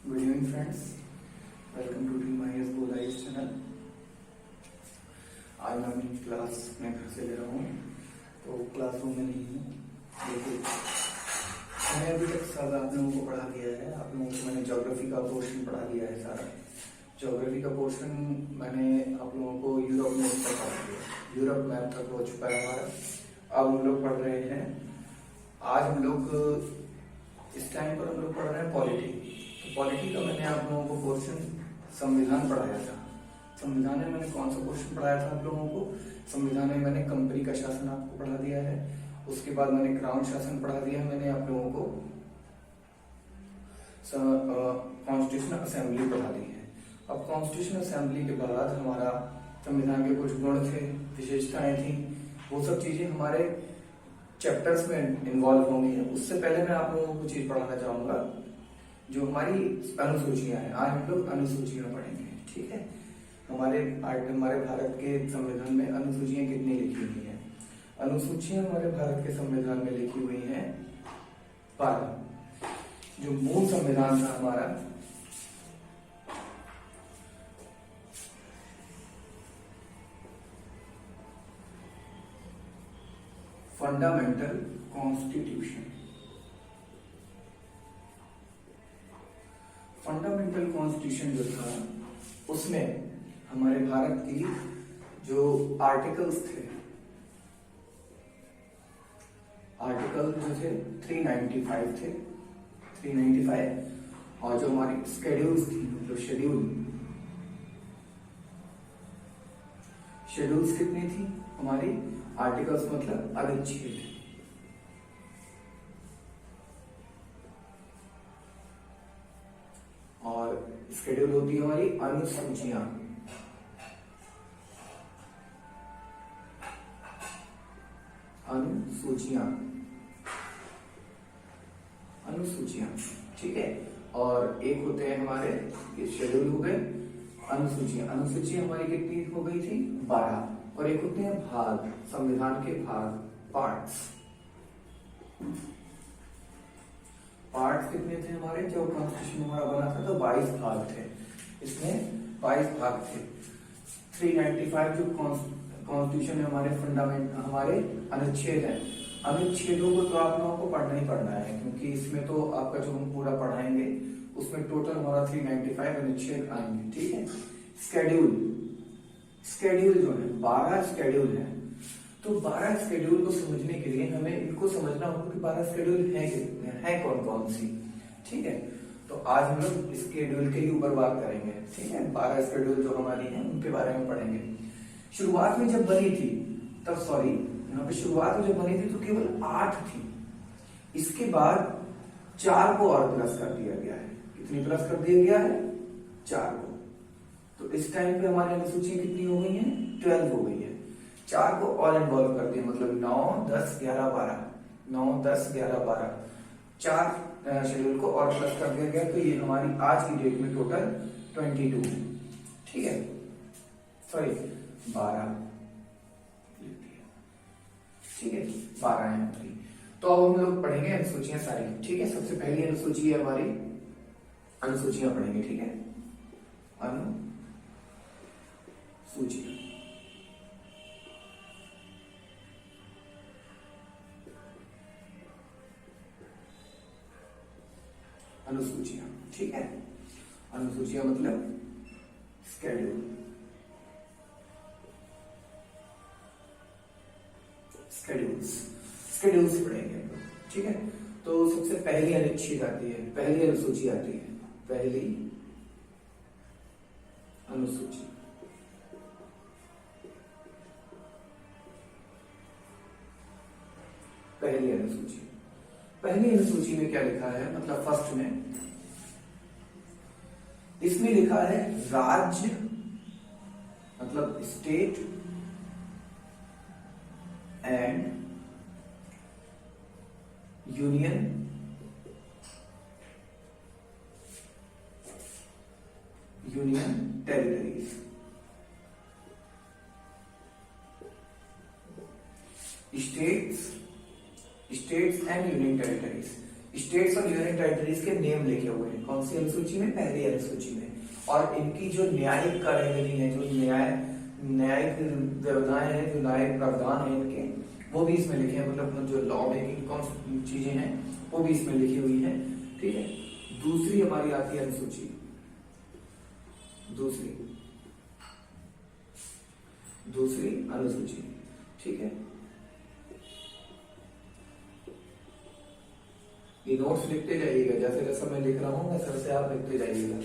Good evening friends, welcome to the my S go live channel. आज मैं अपनी class में घर से ले रहा हूँ, तो क्लासरूम में नहीं हूँ। देखिए, मैंने अभी तक सब आप लोगों को पढ़ा दिया है। आप लोगों को मैंने ज्योग्राफी का पोर्शन पढ़ा दिया है। सारा ज्योग्राफी का पोर्शन मैंने आप लोगों को यूरोप में तक पढ़ा दिया। यूरोप मैप तक हो चुका है हमारा। अब हम लोग पढ़ रहे हैं, आज हम लोग इस टाइम पर हम लोग पढ़ रहे हैं पॉलिटी। पॉलिटी का मैंने आप लोगों को पोर्शन संविधान पढ़ाया था। संविधान में मैंने कौन सा पोर्शन पढ़ाया था आप लोगों को? संविधान में मैंने कंपनी का शासन आपको पढ़ा दिया है। उसके बाद मैंने क्राउन शासन पढ़ा दिया है। मैंने आप लोगों को कॉन्स्टिट्यूशनल असेंबली पढ़ा दी है। अब कॉन्स्टिट्यूशनल असेंबली के बाद हमारा संविधान के कुछ गुण थे, विशेषताएं थी, वो सब चीजें हमारे चैप्टर्स में इन्वॉल्व होंगी। उससे पहले मैं आप लोगों को चीज पढ़ाना चाहूंगा जो हमारी अनुसूचियां हैं। आज हम लोग अनुसूचियां पढ़ेंगे, ठीक है। हमारे भारत के संविधान में अनुसूचियां कितनी लिखी हुई हैं? अनुसूचियां हमारे भारत के संविधान में लिखी हुई हैं 12। जो मूल संविधान था हमारा, फंडामेंटल कॉन्स्टिट्यूशन, फंडामेंटल कॉन्स्टिट्यूशन जो था उसमें हमारे भारत की जो आर्टिकल्स थे, आर्टिकल जो थे 395 थे, 395। और जो हमारी स्केड्यूल्स थी, मतलब शेड्यूल्स कितनी थी हमारी? आर्टिकल्स मतलब अनुच्छेद। और शेड्यूल होती है हमारी अनुसूचियां। अनुसूचियां, ठीक है। और एक होते हैं हमारे, ये शेड्यूल हो गए। अनुसूचियां, अनुसूचियां हमारी कितनी हो गई थी? 12। और एक होते हैं भाग, संविधान के भाग, पार्ट्स। पार्ट्स कितने थे हमारे? जो कॉन्स्टिट्यूशन हमारा बना था तो 22 भाग थे। इसमें 22 भाग थे। 395 जो कॉन्स्टिट्यूशन है हमारे फंडामेंट, हमारे अनुच्छेद है। अनुच्छेदों को तो आप लोगों को पढ़ना ही पढ़ना है, क्योंकि इसमें तो आपका जो हम पूरा पढ़ाएंगे उसमें टोटल हमारा 395 अनुच्छेद आएंगे, ठीक है। स्केड्यूल जो है 12 स्केड्यूल है। तो 12 स्केड्यूल को समझने के लिए हमें इनको समझना होगा कि 12 स्केड्यूल है कितने, है कौन कौन सी, ठीक है। तो आज हम लोग स्केड्यूल के ही ऊपर बात करेंगे, ठीक है। 12 स्केड्यूल जो हमारी हैं उनके बारे में पढ़ेंगे। शुरुआत में जब बनी थी तब, सॉरी, यहाँ पे शुरुआत में जब बनी थी तो केवल 8 थी। इसके बाद 4 को और प्लस कर दिया गया है। कितनी प्लस कर दिया गया है? 4 को। तो इस टाइम पे हमारी अनुसूची कितनी हो गई है? 12 हो गई है। 4 को और इन्वॉल्व कर दिया, मतलब 9, 10, 11, 12। 9, 10, 11, 12 4 शेड्यूल को और प्लस कर दिया गया। तो ये हमारी आज की डेट में टोटल 22 है, ठीक है। सॉरी, 12, ठीक है, 12 है हमारी। तो अब हम लोग पढ़ेंगे अनुसूचियां सारी, ठीक है। सबसे पहली अनुसूची है हमारी, अनुसूचियां पढ़ेंगे, ठीक है। अनुसूचियां, अनुसूचियां, ठीक है। अनुसूचियां मतलब स्केड्यूल, स्केड्यूल्स पढ़ेंगे हम लोग, ठीक है। तो सबसे पहली अनुच्छेद आती है, पहली अनुसूची आती है, पहली अनुसूची। पहली अनुसूची, पहली अनुसूची में क्या लिखा है? मतलब फर्स्ट में इसमें लिखा है राज्य, मतलब state and union territories. States and union territories. States और यूनियन टेरिटरीज के नेम लिखे हुए हैं। कौन सी अनुसूची में? पहली अनुसूची में। और इनकी जो न्यायिक कार्यविधि है, जो न्यायिक व्यवधाएं हैं, जो न्यायिक प्रावधान है इनके, वो भी इसमें लिखे हैं। मतलब जो लॉ मेकिंग कौन चीजें हैं वो भी इसमें लिखी हुई है। ठीक है। दूसरी हमारी आती है अनुसूची, दूसरी अनुसूची। ठीक है। ये नोट्स लिखते जाइएगा, जैसे जैसे मैं लिख रहा हूं वैसे वैसे आप लिखते जाइएगा।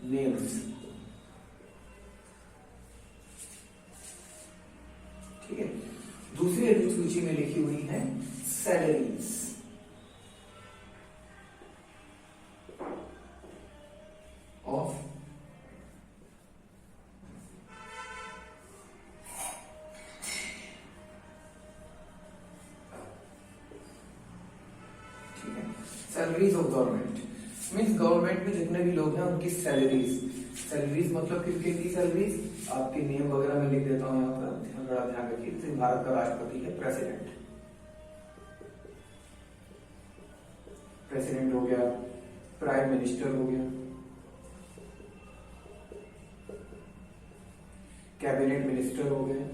नेम्स। ठीक है। दूसरी अनुसूची में लिखी हुई है salaries of salaries of government. Means government में जितने भी लोग हैं उनकी सैलरीज मतलब किनकी सैलरीज? आपके नियम वगैरह में लिख देता हूं यहाँ पर, ध्यान रखिए। जैसे भारत का राष्ट्रपति है प्रेसिडेंट हो गया, प्राइम मिनिस्टर हो गया, कैबिनेट मिनिस्टर हो गए,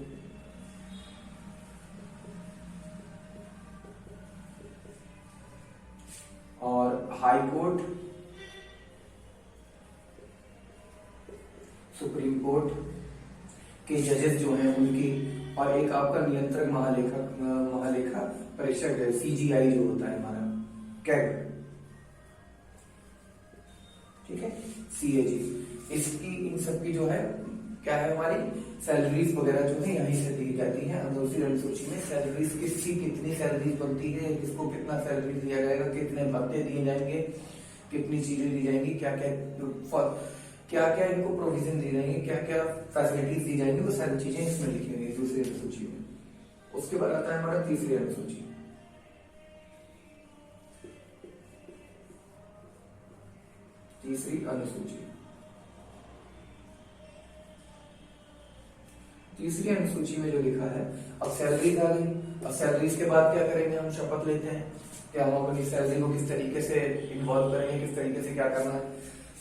और हाई कोर्ट, सुप्रीम कोर्ट के जजेस जो हैं उनकी, और एक आपका नियंत्रक महालेखा परीक्षक है, सीजीआई जो होता है हमारा, कैग। ठीक है। सीएजी। इसकी इन सब की जो है क्या है, हमारी सैलरीज वगैरह जो है यहीं से दी जाती है। दूसरी अनुसूची में सैलरीज किसकी कितनी सैलरीज बनती है, किसको कितना सैलरी दिया जाएगा, कितने भत्ते दिए जाएंगे, कितनी चीजें दी जाएंगी, क्या क्या इनको प्रोविजन दी जाएंगी, क्या क्या फैसिलिटीज दी जाएंगी, वो सारी चीजें इसमें लिखी हुई है दूसरी अनुसूची में। उसके बाद आता है हमारा तीसरी अनुसूची। तीसरी अनुसूची में जो लिखा है, अब सैलरीज आ गई। अब सैलरीज के बाद क्या करेंगे, हम शपथ लेते हैं कि हम अपनी सैलरी को किस तरीके से इन्वॉल्व करेंगे, किस तरीके से क्या करना है।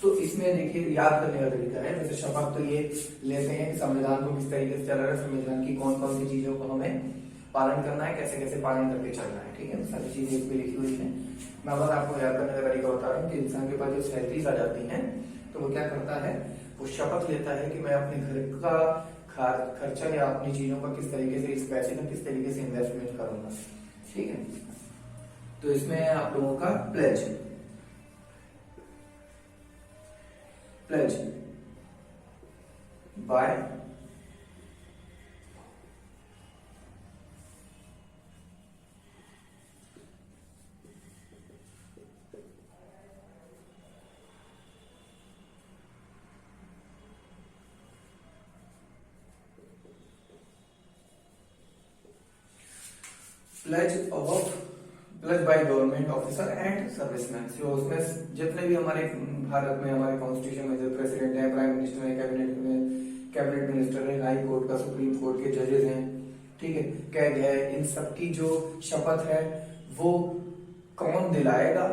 तो इसमें देखिए याद करने का तरीका है। जैसे शपथ तो ये लेते हैं कि संविधान को किस तरीके से चल रहा है, संविधान की कौन कौन सी चीजों को हमें पालन करना है, कैसे कैसे पालन करके चलना है। ठीक है। सारी चीजें इसमें लिखी हुई है। मैं बस आपको याद करने का तरीका बता रहा हूँ कि इंसान के पास जो सैलरीज आ जाती है तो वो क्या करता है, वो शपथ लेता है कि मैं अपने घर का खर्चा या अपनी चीजों का किस तरीके से, इस पैसे का किस तरीके से इन्वेस्टमेंट करूंगा। ठीक है। तो इसमें आप लोगों का pledge by pledge by government officer and serviceman. जो उसमें जितने भी हमारे भारत में हमारे कॉन्स्टिट्यूशन में जो प्रेसिडेंट है, प्राइम मिनिस्टर है, कैबिनेट मिनिस्टर है, हाई कोर्ट का, सुप्रीम कोर्ट के जजेस हैं, ठीक है, कैग है, इन सबकी जो शपथ है वो कौन दिलाएगा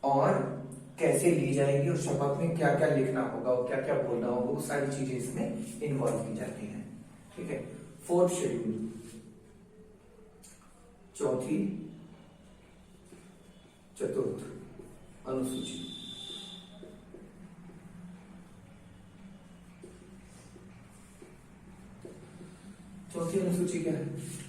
और कैसे ली जाएगी, और शपथ में क्या क्या लिखना होगा और क्या क्या बोलना होगा, वो सारी चीजें इसमें इन्वॉल्व की जाती हैं। ठीक है। फोर्थ शेड्यूल, चौथी चतुर्थ अनुसूची। चौथी अनुसूची क्या है,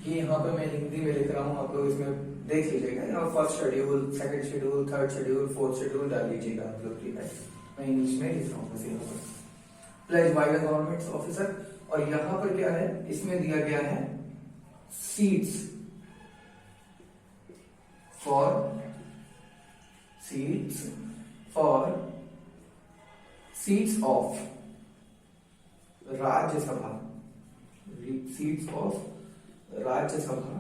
ये यहाँ पे मैं हिंदी में लिख रहा हूँ, आप लोग इसमें देख लीजिएगा। यहाँ first schedule, second schedule, third schedule, fourth schedule डाल लीजिएगा आप लोग। ठीक है। मैं इंग्लिश में लिख रहा हूँ बस यहाँ पर। Pledge by the government officer. और यहाँ पर क्या है, इसमें दिया गया है seats of Rajya Sabha, seats of Rajya Sabha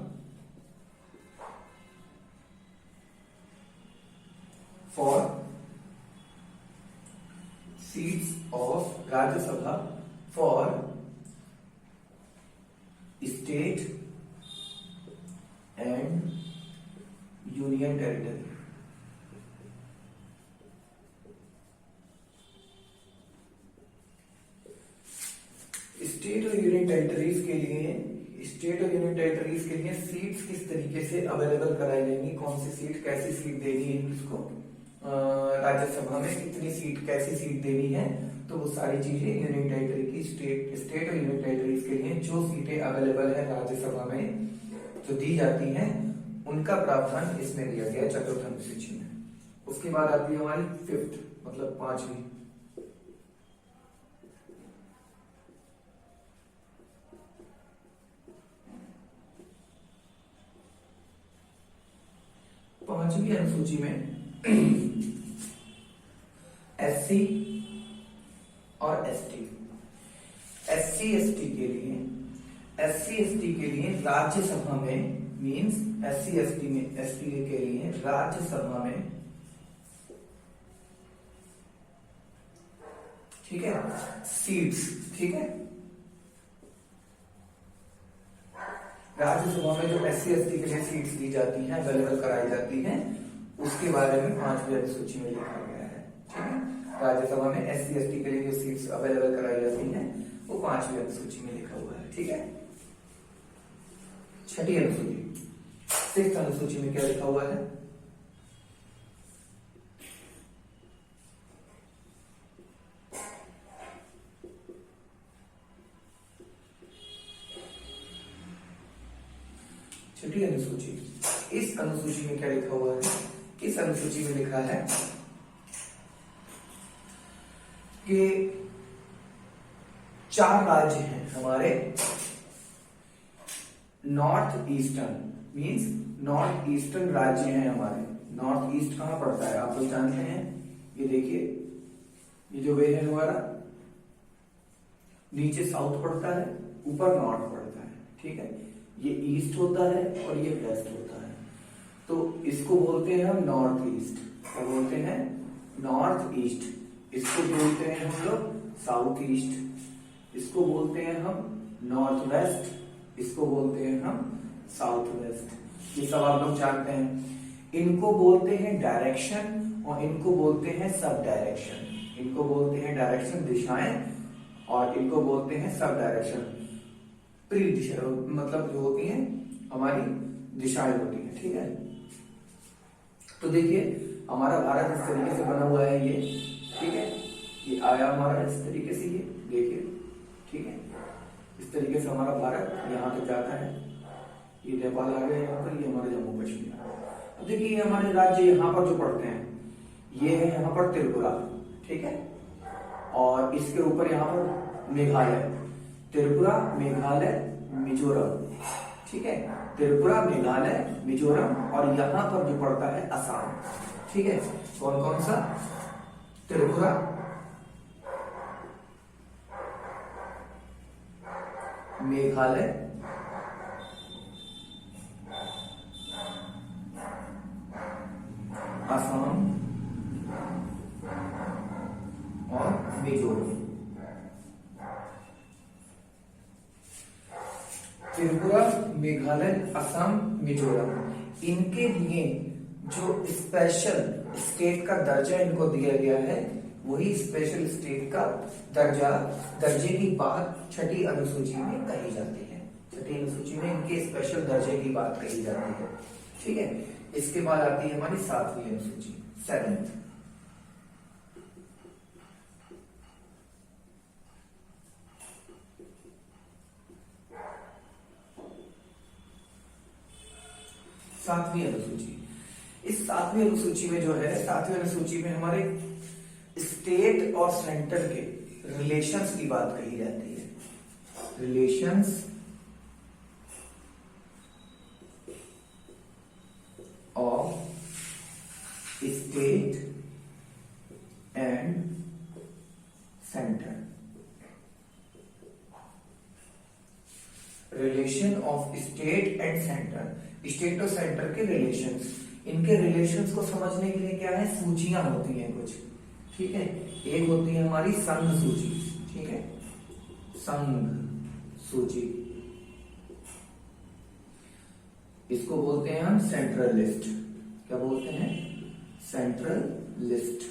for seats of Rajya Sabha for state and union territory. Territories के लिए, स्टेट और यूनियन टेरिटरीज के लिए सीट्स किस तरीके से अवेलेबल कराई जाएंगी, कौन सी सीट कैसी सीट देनी है किसको, राज्यसभा में कितनी सीट कैसी सीट देनी है, तो वो सारी चीजें यूनियन टेरिटरी की स्टेट और यूनियन टेरिटरीज के लिए जो सीटें अवेलेबल है राज्यसभा में जो दी जाती हैं उनका प्रावधान इसमें दिया गया चतुर्थ अनुसूची में। उसके बाद आती है हमारी फिफ्थ मतलब पांचवी, पांचवी अनुसूची में एससी और एसटी, एससी एसटी के लिए, एससी एसटी के लिए राज्यसभा में मींस एससी एसटी में, एसटी के लिए राज्यसभा में, ठीक है, सीट्स, ठीक है, राज्यसभा में जो एससी एसटी के लिए सीट्स दी जाती हैं अवेलेबल कराई जाती हैं उसके बारे में पांचवी अनुसूची में लिखा गया है, ठीक है। राज्यसभा में एससी एसटी के लिए जो सीट्स अवेलेबल कराई जाती हैं वो पांचवी अनुसूची में लिखा हुआ है, ठीक है। छठी अनुसूची, सिक्स्थ अनुसूची में क्या लिखा हुआ है, छठी अनुसूची, इस अनुसूची में क्या लिखा हुआ है, इस अनुसूची में लिखा है कि 4 राज्य हैं हमारे north eastern, means north eastern राज्य हैं हमारे। नॉर्थ ईस्ट कहां पड़ता है आप लोग जानते हैं, ये देखिए ये जो वे है हमारा, नीचे साउथ पड़ता है ऊपर नॉर्थ पड़ता है, ठीक है, ये ईस्ट होता है और ये वेस्ट होता है, तो इसको बोलते हैं हम नॉर्थ ईस्ट, क्या बोलते हैं, नॉर्थ ईस्ट, इसको बोलते हैं हम लोग साउथ ईस्ट, इसको बोलते हैं हम नॉर्थ वेस्ट, इसको बोलते हैं हम साउथ वेस्ट, ये सब आप लोग जानते हैं। इनको बोलते हैं डायरेक्शन और इनको बोलते हैं सब डायरेक्शन, इनको बोलते हैं डायरेक्शन दिशाएं और इनको बोलते हैं सब डायरेक्शन, प्री दिशा मतलब जो होती हैं हमारी दिशाएं होती हैं, ठीक है। तो देखिए हमारा भारत इस तरीके से बना हुआ है ये, ठीक है, ये आया हमारा इस तरीके से, ये देखिए, ठीक है, इस तरीके से हमारा भारत यहाँ तक जाता है, ये नेपाल आ गया यहाँ पर, ये हमारे जम्मू कश्मीर। अब देखिए ये हमारे राज्य यहाँ पर जो पड़ते हैं ये है यहाँ पर त्रिपुरा, ठीक है, और इसके ऊपर यहाँ पर मेघालय, त्रिपुरा मेघालय मिजोरम, ठीक है, त्रिपुरा मेघालय मिजोरम, और यहाँ पर जो पड़ता है असम, ठीक है। कौन कौन सा, त्रिपुरा, मेघालय, असम और मिजोरम। त्रिपुरा मेघालय असम मिजोरम, इनके लिए जो स्पेशल स्टेट का दर्जा इनको दिया गया है वही स्पेशल स्टेट का दर्जे की बात छठी अनुसूची में कही जाती है, छठी अनुसूची में इनके स्पेशल दर्जे की बात कही जाती है, ठीक है। इसके बाद आती है हमारी सातवीं अनुसूची, सेवेंथ, सातवीं अनुसूची। इस सातवीं अनुसूची में जो है, सातवीं अनुसूची में हमारे स्टेट और सेंटर के रिलेशंस की बात कही जाती है, relations of state and centre, relation of state and centre, state और सेंटर के रिलेशंस, इनके रिलेशंस को समझने के लिए क्या है, सूचियां होती हैं कुछ, ठीक है। एक होती है हमारी संघ सूची, ठीक है, संघ सूची, इसको बोलते हैं हम सेंट्रल लिस्ट, क्या बोलते हैं, सेंट्रल लिस्ट।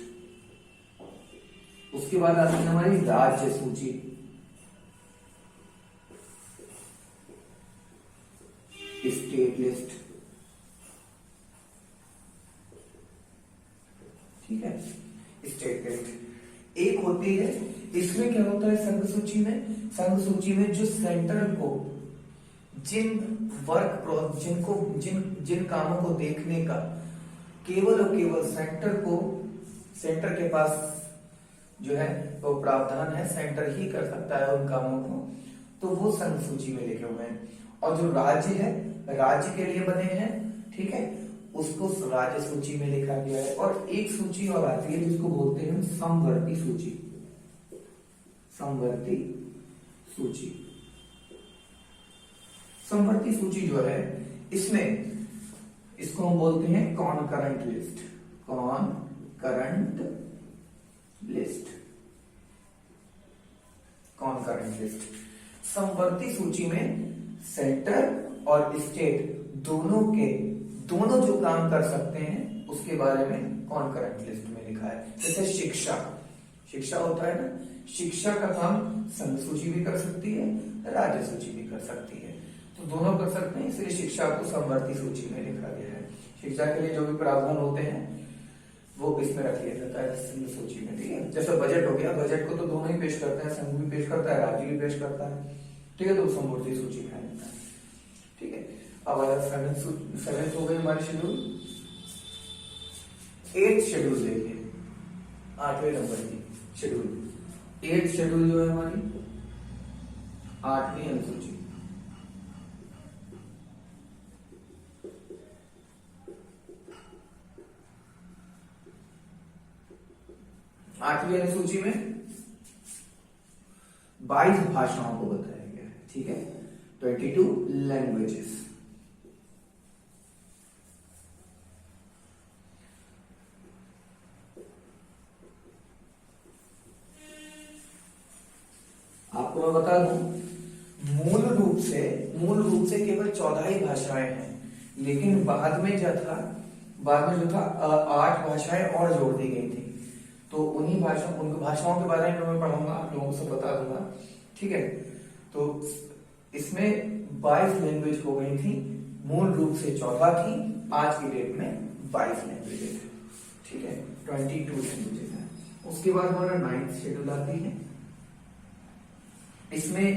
उसके बाद आती है हमारी राज्य सूची, लिस्ट, ठीक है, स्टेट के लिस्ट। एक होती है, इसमें क्या होता है संघ सूची में, संघ सूची में जो सेंटर को जिन वर्क जिनको जिन जिन कामों को देखने का केवल और केवल सेंटर के पास जो है वो प्रावधान है, सेंटर ही कर सकता है उन कामों को, तो वो संघ सूची में लिखे हुए हैं। और जो राज्य है, राज्य के लिए बने हैं, ठीक है, उसको राज्य सूची में लिखा गया है। और एक सूची और आती है जिसको बोलते हैं समवर्ती सूची, समवर्ती सूची। समवर्ती सूची जो है इसमें इसको हम बोलते हैं कॉनकरेंट लिस्ट, कॉनकरेंट लिस्ट, कॉनकरेंट लिस्ट। समवर्ती सूची में सेंटर और स्टेट दोनों जो काम कर सकते हैं उसके बारे में कॉनकरेंट लिस्ट में लिखा है। जैसे शिक्षा होता है ना, शिक्षा का काम संघ सूची भी कर सकती है, राज्य सूची भी कर सकती है, तो दोनों कर सकते हैं, इसलिए शिक्षा को समवर्ती सूची में लिखा गया है। शिक्षा के लिए जो भी प्रावधान होते हैं वो इसमें रख लिया जाता है संघ सूची में, ठीक है। जैसे बजट हो गया, बजट को तो दोनों ही पेश करते हैं, संघ भी पेश करता है, राज्य भी पेश करता है, ठीक है, तो समवर्ती सूची में आ जाता है, ठीक है। अब सेवेंथ हो गई हमारी शेड्यूल। 8th शेड्यूल देखिए, 8वें नंबर की शेड्यूल। 8th शेड्यूल जो है हमारी 8वीं अनुसूची। आठवीं अनुसूची में 22 भाषाओं को बताया गया है, ठीक है, 22 लैंग्वेजेस। आपको मैं बता दूं, मूल रूप से केवल 14 ही भाषाएं हैं, लेकिन बाद में जो था 8 भाषाएं और जोड़ दी गई थी, तो उन भाषाओं के बारे में मैं पढ़ाऊंगा, आप लोगों से बता दूंगा, ठीक है। तो इसमें 22 लैंग्वेज हो गई थी, मूल रूप से 14 थी, आज की डेट में 22 लैंग्वेजेस है, ठीक है, 22 लैंग्वेजेस है। उसके बाद हमारा 9th शेड्यूल आती है। इसमें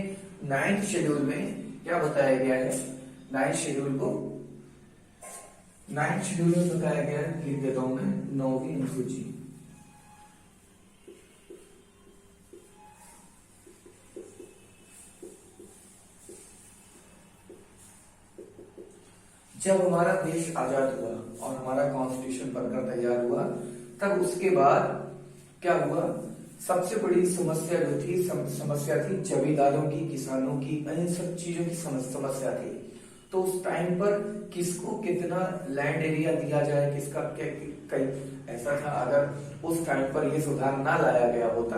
9th शेड्यूल में क्या बताया गया है, 9th शेड्यूल में बताया गया है, लिख देता हूं मैं, 9वीं अनुसूची। जब हमारा देश आजाद हुआ और हमारा कॉन्स्टिट्यूशन बनकर तैयार हुआ, तब उसके बाद क्या हुआ, सबसे बड़ी समस्या जो थी, समस्या थी जमींदारों की, किसानों की, इन सब चीजों की समस्या थी। तो उस टाइम पर किसको कितना लैंड एरिया दिया जाए, किसका क्या ऐसा था। अगर उस टाइम पर यह सुधार ना लाया गया होता,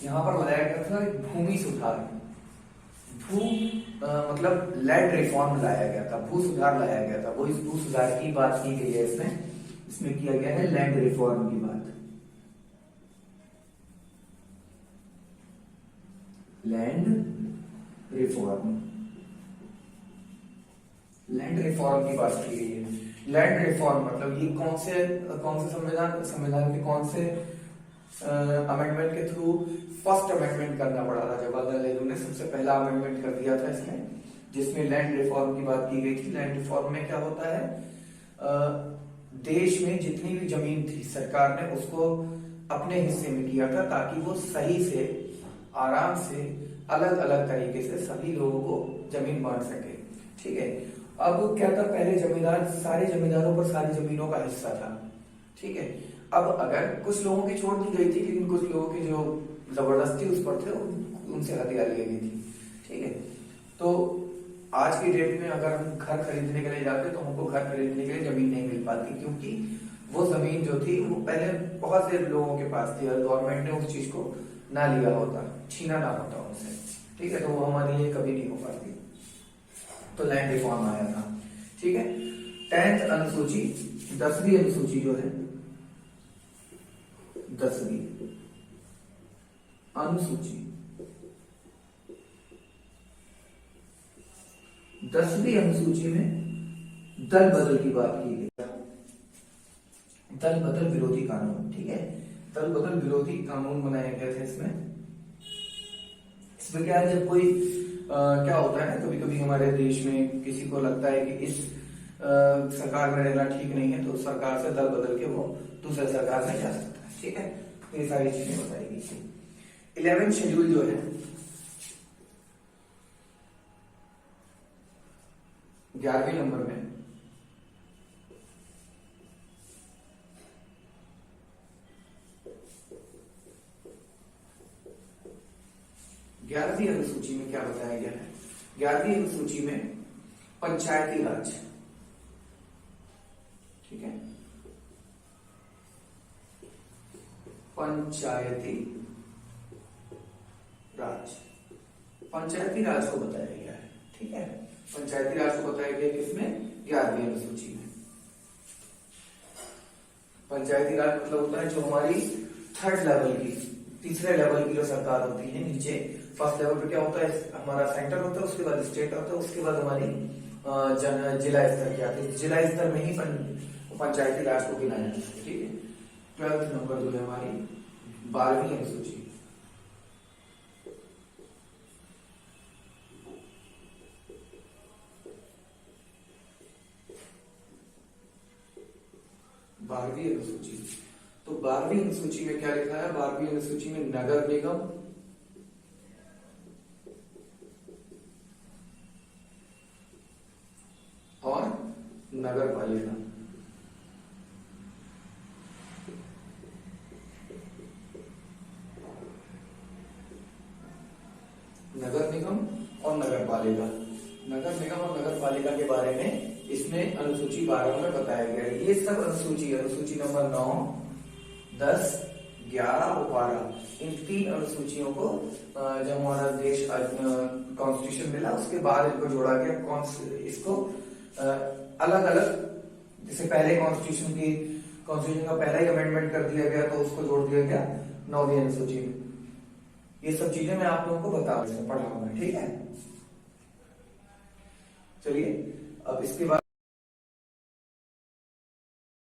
यहाँ पर लाया गया था भूमि सुधार, मतलब लैंड रिफॉर्म लाया गया था, भू सुधार लाया गया था। वो इस भू सुधार की बात की गई है इसमें किया गया है लैंड रिफॉर्म की बात, लैंड रिफॉर्म की बात की गई है। लैंड रिफॉर्म मतलब ये कौन से संविधान के कौन से अमेंडमेंट के थ्रू, फर्स्ट अमेंडमेंट करना पड़ा था जवाहरलाल नेहरू ने, सबसे पहला अमेंडमेंट कर दिया था इसमें, जिसमें लैंड रिफॉर्म की बात की गई थी। लैंड रिफॉर्म में क्या होता है, देश में जितनी भी जमीन थी सरकार ने उसको अपने हिस्से में किया था, ताकि वो सही से आराम से अलग अलग तरीके से सभी लोगों को जमीन बांट सके, ठीक है। अब क्या था, पहले सारे जमींदारों पर सारी जमीनों का हिस्सा था, ठीक है। अब अगर कुछ लोगों की छोड़ दी गई थी, लेकिन कुछ लोगों की जो जबरदस्ती उस पर थे उनसे हथियार ली गई थी, ठीक है। तो आज की डेट में अगर हम घर खरीदने के लिए जाते तो हमको घर खरीदने के लिए जमीन नहीं मिल पाती, क्योंकि वो जमीन जो थी वो पहले बहुत से लोगों के पास थी, और गवर्नमेंट ने उस चीज को ना लिया होता, छीना ना होता उनसे, ठीक है, तो वो हमारे लिए कभी नहीं हो पाती। तो लैंड रिफॉर्म आया था, ठीक है। 10th अनुसूची, 10वीं अनुसूची जो है, 10वीं अनुसूची, 10वीं अनुसूची में दल बदल की बात की गई, दल बदल विरोधी कानून, ठीक है, दल बदल विरोधी कानून बनाया गया था इसमें। इसमें क्या है, जब कोई क्या होता है ना, कभी कभी हमारे देश में किसी को लगता है कि इस सरकार में रहना ठीक नहीं है, तो सरकार से दल बदल के वो दूसरे सरकार में जा सकता है, ठीक है। तो ये सारी चीजें बताई गई थी। 11th शेड्यूल जो है 11वें नंबर में, ग्यारहवीं अनुसूची में क्या बताया गया है, 11वीं अनुसूची में पंचायती राज, ठीक है, पंचायती राज, पंचायती राज को बताया गया है, ठीक है। पंचायती राज को बताया गया किसमें, 11वीं अनुसूची में। पंचायती राज मतलब होता है जो हमारी थर्ड लेवल की, तीसरे लेवल की जो सरकार होती है नीचे। फर्स्ट लेवल पे क्या होता है, हमारा सेंटर होता है, उसके बाद स्टेट होता है, उसके बाद हमारी जिला स्तर की आती है। जिला स्तर में ही पंचायती राज को गिनाया जाता है, ठीक है। 12th नंबर जो है हमारी 12वीं अनुसूची, बारहवीं अनुसूची। तो 12वीं अनुसूची में क्या लिखा है, 12वीं अनुसूची में नगर निगम और नगर पालिका, नगर निगम और नगर पालिका, नगर निगम और नगर पालिका के बारे में इसमें अनुसूची 12 में बताया गया है। ये सब अनुसूची, अनुसूची नंबर 9, 10, 11 और 12, इन 3 अनुसूचियों को जब हमारा देश कॉन्स्टिट्यूशन मिला उसके बाद इनको जोड़ा गया। इसको अलग अलग, जैसे पहले कॉन्स्टिट्यूशन का पहला ही अमेंडमेंट कर दिया गया, तो उसको जोड़ दिया गया 9वीं अनुसूची में। ये सब चीजें मैं आप लोगों को पढ़ाऊंगा, ठीक है। चलिए अब इसके बाद